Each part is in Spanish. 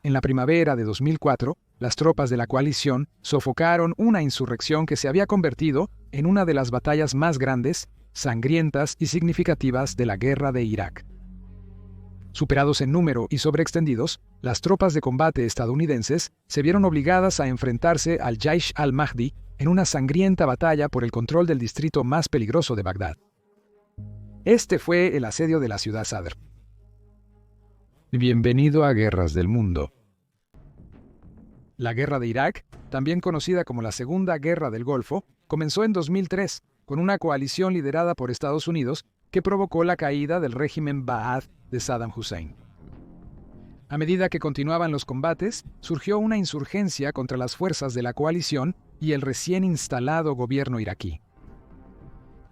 En la primavera de 2004, las tropas de la coalición sofocaron una insurrección que se había convertido en una de las batallas más grandes, sangrientas y significativas de la guerra de Irak. Superados en número y sobreextendidos, las tropas de combate estadounidenses se vieron obligadas a enfrentarse al Jaish al-Mahdi en una sangrienta batalla por el control del distrito más peligroso de Bagdad. Este fue el asedio de la ciudad Sadr. Bienvenido a Guerras del Mundo. La Guerra de Irak, también conocida como la Segunda Guerra del Golfo, comenzó en 2003 con una coalición liderada por Estados Unidos que provocó la caída del régimen Ba'ath de Saddam Hussein. A medida que continuaban los combates, surgió una insurgencia contra las fuerzas de la coalición y el recién instalado gobierno iraquí.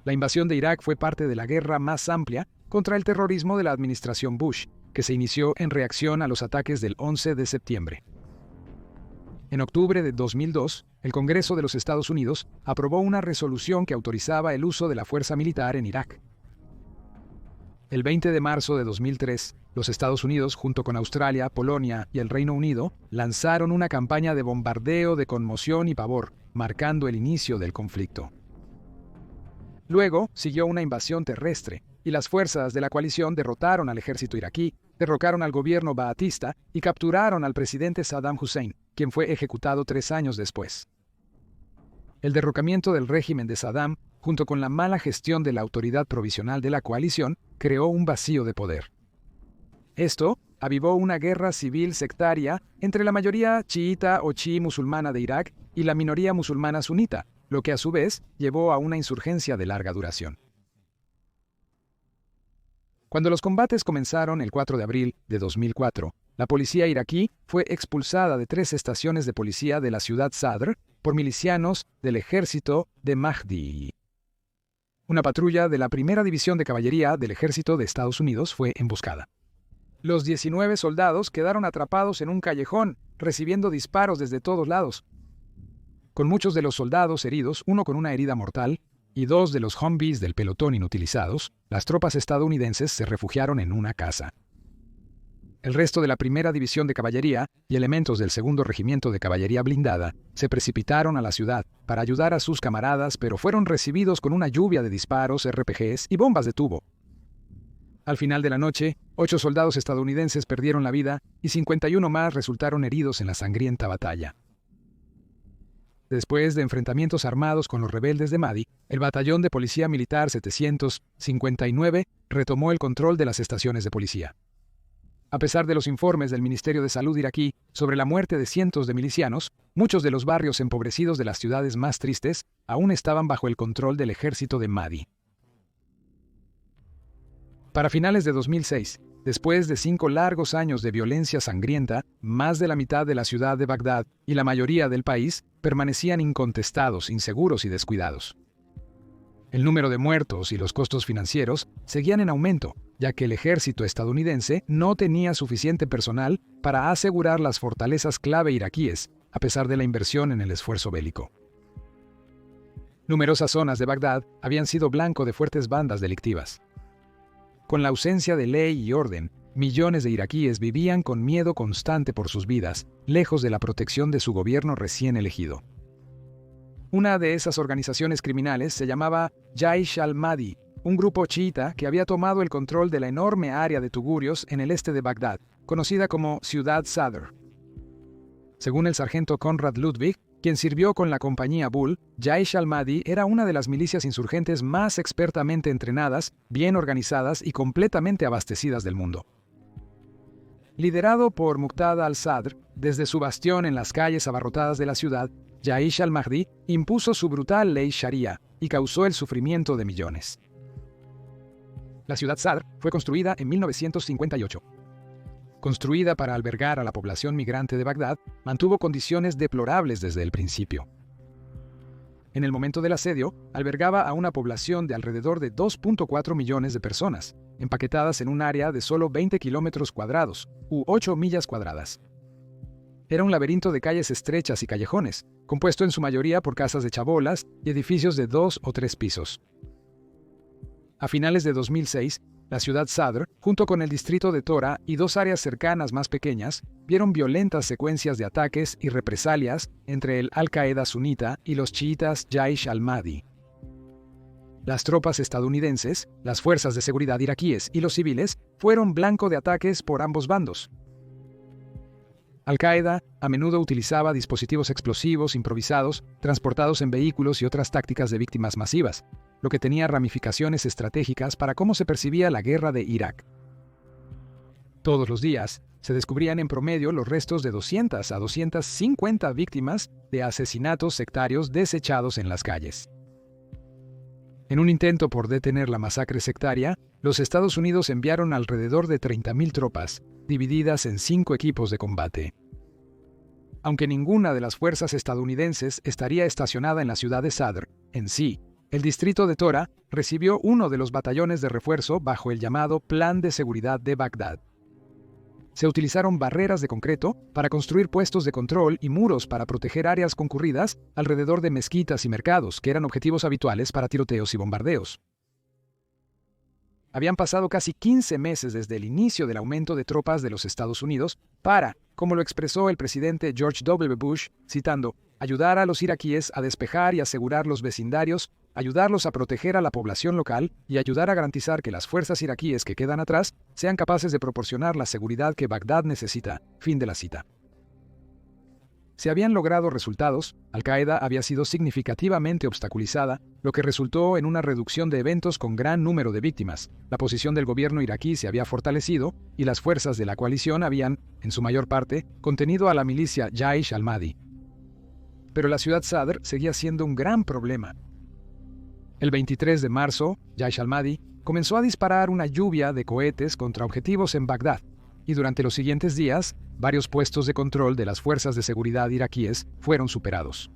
La invasión de Irak fue parte de la guerra más amplia contra el terrorismo de la administración Bush, que se inició en reacción a los ataques del 11 de septiembre. En octubre de 2002, el Congreso de los Estados Unidos aprobó una resolución que autorizaba el uso de la fuerza militar en Irak. El 20 de marzo de 2003, los Estados Unidos, junto con Australia, Polonia y el Reino Unido, lanzaron una campaña de bombardeo de conmoción y pavor, marcando el inicio del conflicto. Luego siguió una invasión terrestre, y las fuerzas de la coalición derrotaron al ejército iraquí, derrocaron al gobierno baatista y capturaron al presidente Saddam Hussein, quien fue ejecutado 3 años después. El derrocamiento del régimen de Saddam, junto con la mala gestión de la autoridad provisional de la coalición, creó un vacío de poder. Esto avivó una guerra civil sectaria entre la mayoría chiita o chií musulmana de Irak y la minoría musulmana sunita, lo que a su vez llevó a una insurgencia de larga duración. Cuando los combates comenzaron el 4 de abril de 2004, la policía iraquí fue expulsada de 3 estaciones de policía de la ciudad Sadr por milicianos del ejército de Mahdi. Una patrulla de la Primera División de Caballería del Ejército de Estados Unidos fue emboscada. Los 19 soldados quedaron atrapados en un callejón, recibiendo disparos desde todos lados. Con muchos de los soldados heridos, uno con una herida mortal, y 2 de los Humvees del pelotón inutilizados, las tropas estadounidenses se refugiaron en una casa. El resto de la Primera División de Caballería y elementos del Segundo Regimiento de Caballería Blindada se precipitaron a la ciudad para ayudar a sus camaradas, pero fueron recibidos con una lluvia de disparos, RPGs y bombas de tubo. Al final de la noche, 8 soldados estadounidenses perdieron la vida y 51 más resultaron heridos en la sangrienta batalla. Después de enfrentamientos armados con los rebeldes de Mahdi, el Batallón de Policía Militar 759 retomó el control de las estaciones de policía. A pesar de los informes del Ministerio de Salud iraquí sobre la muerte de cientos de milicianos, muchos de los barrios empobrecidos de las ciudades más tristes aún estaban bajo el control del ejército de Mahdi. Para finales de 2006, después de 5 largos años de violencia sangrienta, más de la mitad de la ciudad de Bagdad y la mayoría del país permanecían incontestados, inseguros y descuidados. El número de muertos y los costos financieros seguían en aumento, ya que el ejército estadounidense no tenía suficiente personal para asegurar las fortalezas clave iraquíes, a pesar de la inversión en el esfuerzo bélico. Numerosas zonas de Bagdad habían sido blanco de fuertes bandas delictivas. Con la ausencia de ley y orden, millones de iraquíes vivían con miedo constante por sus vidas, lejos de la protección de su gobierno recién elegido. Una de esas organizaciones criminales se llamaba Jaish al-Mahdi, un grupo chiita que había tomado el control de la enorme área de tugurios en el este de Bagdad, conocida como Ciudad Sadr. Según el sargento Konrad Ludwig, quien sirvió con la compañía Bull, Jaish al-Mahdi era una de las milicias insurgentes más expertamente entrenadas, bien organizadas y completamente abastecidas del mundo. Liderado por Muqtada al-Sadr, desde su bastión en las calles abarrotadas de la ciudad, Jaish al-Mahdi impuso su brutal ley Sharia y causó el sufrimiento de millones. La ciudad Sadr fue construida en 1958. Construida para albergar a la población migrante de Bagdad, mantuvo condiciones deplorables desde el principio. En el momento del asedio, albergaba a una población de alrededor de 2.4 millones de personas, empaquetadas en un área de solo 20 kilómetros cuadrados, u 8 millas cuadradas. Era un laberinto de calles estrechas y callejones, compuesto en su mayoría por casas de chabolas y edificios de 2 o 3 pisos. A finales de 2006, La ciudad Sadr, junto con el distrito de Tora y dos áreas cercanas más pequeñas, vieron violentas secuencias de ataques y represalias entre el Al-Qaeda sunita y los chiitas Jaish al-Mahdi. Las tropas estadounidenses, las fuerzas de seguridad iraquíes y los civiles fueron blanco de ataques por ambos bandos. Al-Qaeda a menudo utilizaba dispositivos explosivos improvisados, transportados en vehículos y otras tácticas de víctimas masivas, lo que tenía ramificaciones estratégicas para cómo se percibía la guerra de Irak. Todos los días se descubrían en promedio los restos de 200 a 250 víctimas de asesinatos sectarios desechados en las calles. En un intento por detener la masacre sectaria, los Estados Unidos enviaron alrededor de 30.000 tropas, divididas en 5 equipos de combate. Aunque ninguna de las fuerzas estadounidenses estaría estacionada en la ciudad de Sadr en sí, el distrito de Tora recibió uno de los batallones de refuerzo bajo el llamado Plan de Seguridad de Bagdad. Se utilizaron barreras de concreto para construir puestos de control y muros para proteger áreas concurridas alrededor de mezquitas y mercados, que eran objetivos habituales para tiroteos y bombardeos. Habían pasado casi 15 meses desde el inicio del aumento de tropas de los Estados Unidos para, como lo expresó el presidente George W. Bush, citando, ayudar a los iraquíes a despejar y asegurar los vecindarios, ayudarlos a proteger a la población local y ayudar a garantizar que las fuerzas iraquíes que quedan atrás sean capaces de proporcionar la seguridad que Bagdad necesita. Fin de la cita. Se habían logrado resultados, Al-Qaeda había sido significativamente obstaculizada, lo que resultó en una reducción de eventos con gran número de víctimas. La posición del gobierno iraquí se había fortalecido y las fuerzas de la coalición habían, en su mayor parte, contenido a la milicia Jaish al-Mahdi. Pero la ciudad Sadr seguía siendo un gran problema. El 23 de marzo, Jaish al-Mahdi comenzó a disparar una lluvia de cohetes contra objetivos en Bagdad, y durante los siguientes días, varios puestos de control de las fuerzas de seguridad iraquíes fueron superados.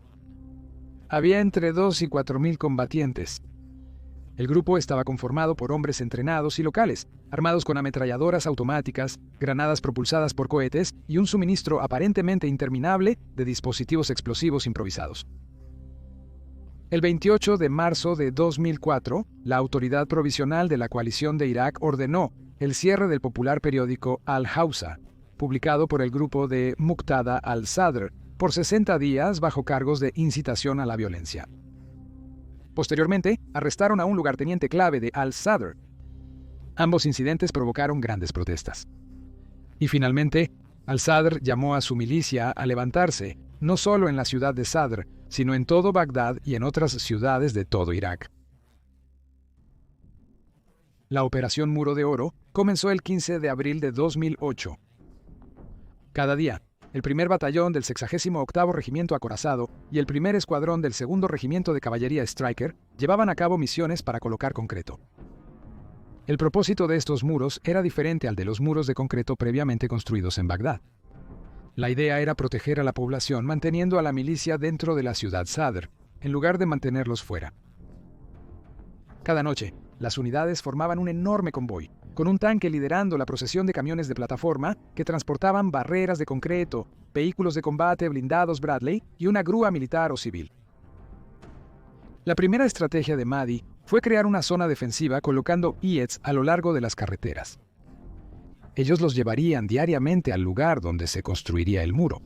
Había entre 2 y 4.000 combatientes. El grupo estaba conformado por hombres entrenados y locales, armados con ametralladoras automáticas, granadas propulsadas por cohetes y un suministro aparentemente interminable de dispositivos explosivos improvisados. El 28 de marzo de 2004, la Autoridad Provisional de la Coalición de Irak ordenó el cierre del popular periódico Al-Hausa, publicado por el grupo de Muqtada al-Sadr, por 60 días bajo cargos de incitación a la violencia. Posteriormente, arrestaron a un lugarteniente clave de al-Sadr. Ambos incidentes provocaron grandes protestas. Y finalmente, al-Sadr llamó a su milicia a levantarse, no solo en la ciudad de Sadr, sino en todo Bagdad y en otras ciudades de todo Irak. La Operación Muro de Oro comenzó el 15 de abril de 2008. Cada día, el primer batallón del 68º Regimiento Acorazado y el primer escuadrón del 2º Regimiento de Caballería Stryker llevaban a cabo misiones para colocar concreto. El propósito de estos muros era diferente al de los muros de concreto previamente construidos en Bagdad. La idea era proteger a la población manteniendo a la milicia dentro de la ciudad Sadr, en lugar de mantenerlos fuera. Cada noche, las unidades formaban un enorme convoy, con un tanque liderando la procesión de camiones de plataforma que transportaban barreras de concreto, vehículos de combate blindados Bradley y una grúa militar o civil. La primera estrategia de Mahdi fue crear una zona defensiva colocando IEDs a lo largo de las carreteras. Ellos los llevarían diariamente al lugar donde se construiría el muro.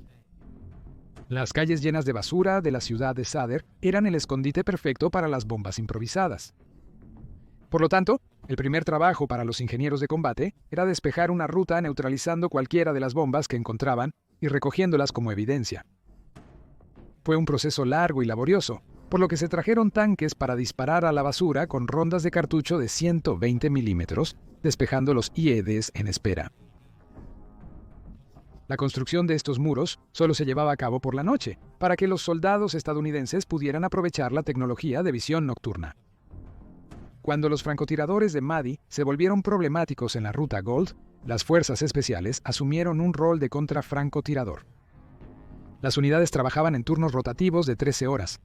Las calles llenas de basura de la ciudad de Sadr eran el escondite perfecto para las bombas improvisadas. Por lo tanto, el primer trabajo para los ingenieros de combate era despejar una ruta neutralizando cualquiera de las bombas que encontraban y recogiéndolas como evidencia. Fue un proceso largo y laborioso, por lo que se trajeron tanques para disparar a la basura con rondas de cartucho de 120 milímetros, despejando los IEDs en espera. La construcción de estos muros solo se llevaba a cabo por la noche, para que los soldados estadounidenses pudieran aprovechar la tecnología de visión nocturna. Cuando los francotiradores de Mahdi se volvieron problemáticos en la ruta Gold, las fuerzas especiales asumieron un rol de contrafrancotirador. Las unidades trabajaban en turnos rotativos de 13 horas.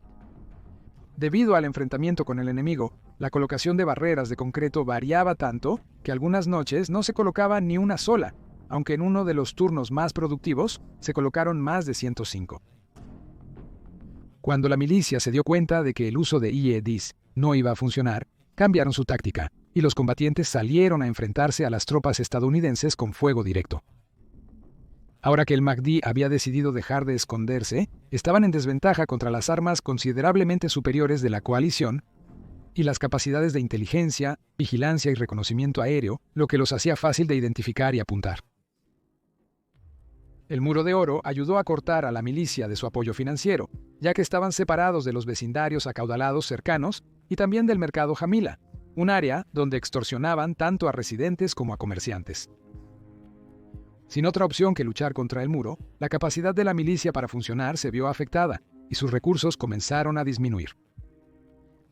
Debido al enfrentamiento con el enemigo, la colocación de barreras de concreto variaba tanto que algunas noches no se colocaba ni una sola, aunque en uno de los turnos más productivos se colocaron más de 105. Cuando la milicia se dio cuenta de que el uso de IEDs no iba a funcionar, cambiaron su táctica y los combatientes salieron a enfrentarse a las tropas estadounidenses con fuego directo. Ahora que el Mahdi había decidido dejar de esconderse, estaban en desventaja contra las armas considerablemente superiores de la coalición y las capacidades de inteligencia, vigilancia y reconocimiento aéreo, lo que los hacía fácil de identificar y apuntar. El Muro de Oro ayudó a cortar a la milicia de su apoyo financiero, ya que estaban separados de los vecindarios acaudalados cercanos y también del mercado Jamila, un área donde extorsionaban tanto a residentes como a comerciantes. Sin otra opción que luchar contra el muro, la capacidad de la milicia para funcionar se vio afectada y sus recursos comenzaron a disminuir.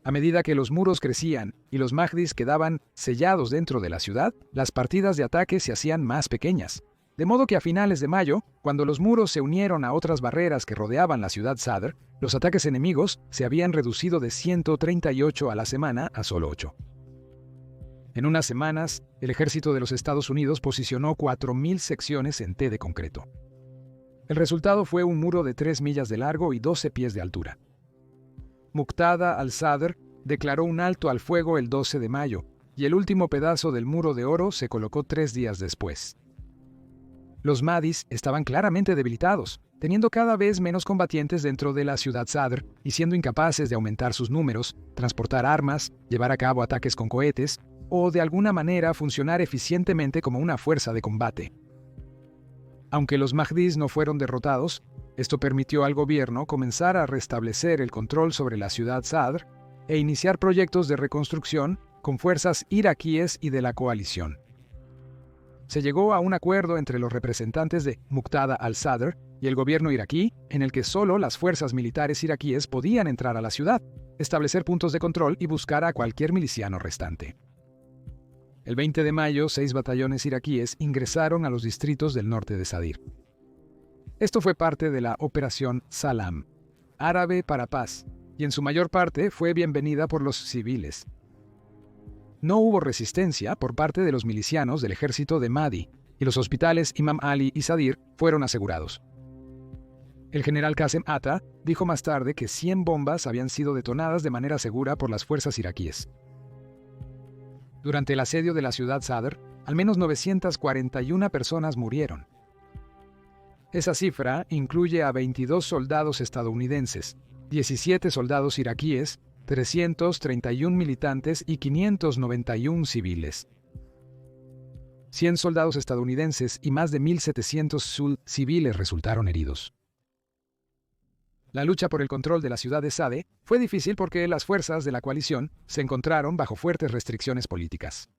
A medida que los muros crecían y los Mahdis quedaban sellados dentro de la ciudad, las partidas de ataque se hacían más pequeñas. De modo que a finales de mayo, cuando los muros se unieron a otras barreras que rodeaban la ciudad Sadr, los ataques enemigos se habían reducido de 138 a la semana a solo 8. En unas semanas, el ejército de los Estados Unidos posicionó 4.000 secciones en T de concreto. El resultado fue un muro de 3 millas de largo y 12 pies de altura. Muqtada al-Sadr declaró un alto al fuego el 12 de mayo, y el último pedazo del Muro de Oro se colocó 3 días después. Los Mahdis estaban claramente debilitados, teniendo cada vez menos combatientes dentro de la ciudad Sadr y siendo incapaces de aumentar sus números, transportar armas, llevar a cabo ataques con cohetes o de alguna manera funcionar eficientemente como una fuerza de combate. Aunque los Mahdis no fueron derrotados, esto permitió al gobierno comenzar a restablecer el control sobre la ciudad Sadr e iniciar proyectos de reconstrucción con fuerzas iraquíes y de la coalición. Se llegó a un acuerdo entre los representantes de Muqtada al-Sadr y el gobierno iraquí, en el que solo las fuerzas militares iraquíes podían entrar a la ciudad, establecer puntos de control y buscar a cualquier miliciano restante. El 20 de mayo, 6 batallones iraquíes ingresaron a los distritos del norte de Sadir. Esto fue parte de la Operación Salam, árabe para paz, y en su mayor parte fue bienvenida por los civiles. No hubo resistencia por parte de los milicianos del ejército de Mahdi, y los hospitales Imam Ali y Sadir fueron asegurados. El general Qasem Atta dijo más tarde que 100 bombas habían sido detonadas de manera segura por las fuerzas iraquíes. Durante el asedio de la ciudad Sadr, al menos 941 personas murieron. Esa cifra incluye a 22 soldados estadounidenses, 17 soldados iraquíes, 331 militantes y 591 civiles. 100 soldados estadounidenses y más de 1.700 civiles resultaron heridos. La lucha por el control de la ciudad de Sade fue difícil porque las fuerzas de la coalición se encontraron bajo fuertes restricciones políticas.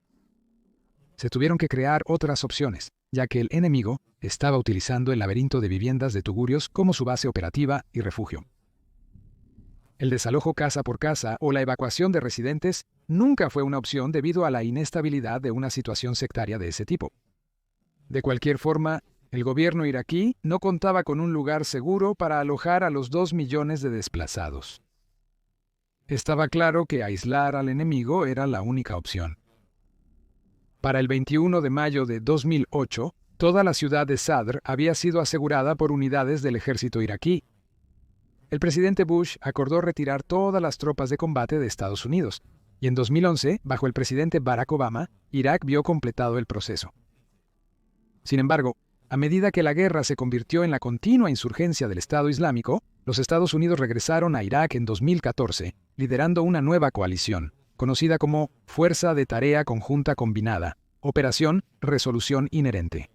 Se tuvieron que crear otras opciones, ya que el enemigo estaba utilizando el laberinto de viviendas de tugurios como su base operativa y refugio. El desalojo casa por casa o la evacuación de residentes nunca fue una opción debido a la inestabilidad de una situación sectaria de ese tipo. De cualquier forma, el gobierno iraquí no contaba con un lugar seguro para alojar a los 2 millones de desplazados. Estaba claro que aislar al enemigo era la única opción. Para el 21 de mayo de 2008, toda la ciudad de Sadr había sido asegurada por unidades del ejército iraquí. El presidente Bush acordó retirar todas las tropas de combate de Estados Unidos, y en 2011, bajo el presidente Barack Obama, Irak vio completado el proceso. Sin embargo, a medida que la guerra se convirtió en la continua insurgencia del Estado Islámico, los Estados Unidos regresaron a Irak en 2014, liderando una nueva coalición, conocida como Fuerza de Tarea Conjunta Combinada, Operación Resolución Inherente.